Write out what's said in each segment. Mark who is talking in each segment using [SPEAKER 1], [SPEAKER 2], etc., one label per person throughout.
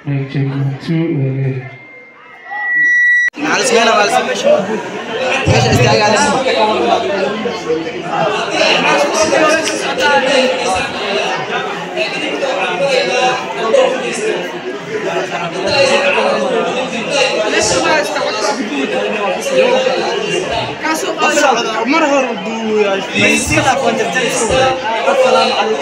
[SPEAKER 1] على سمعنا على سمعنا ايش استعجل على لسه ما استوعبت كاسو مرة ردوا يا شيخ كنت السلام عليكم ورحمة الله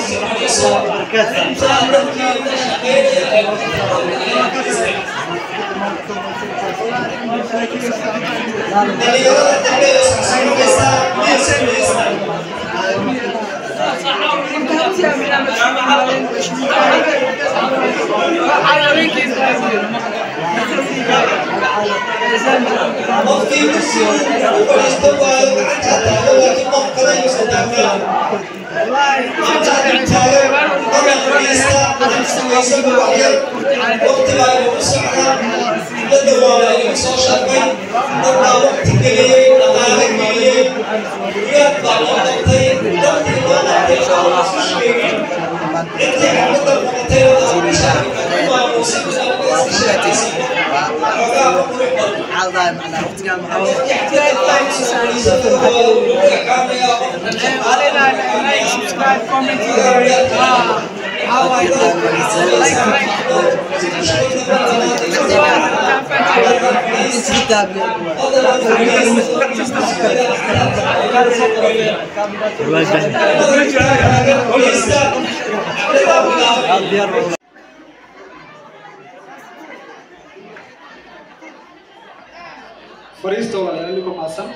[SPEAKER 1] فريستو ولا لكم عصام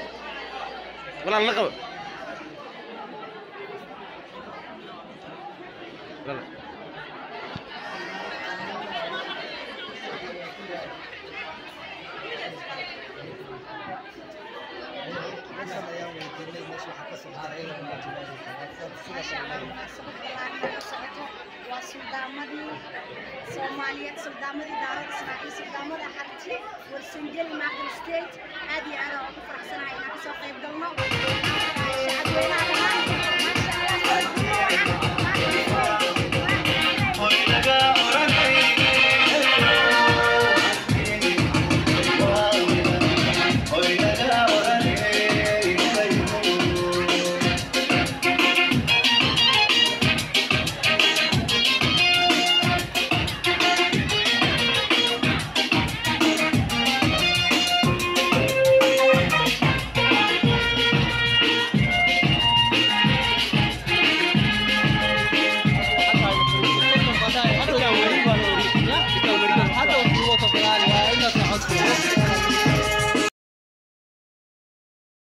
[SPEAKER 1] ولا اللقب ولا
[SPEAKER 2] Soomaaliyeed sildaamadii daarada Israa'iil sildaamada xarti warsangeli maaqal state aad iyo aad aan ugu faraxsanahay inaan ka soo qayb galno
[SPEAKER 3] حتى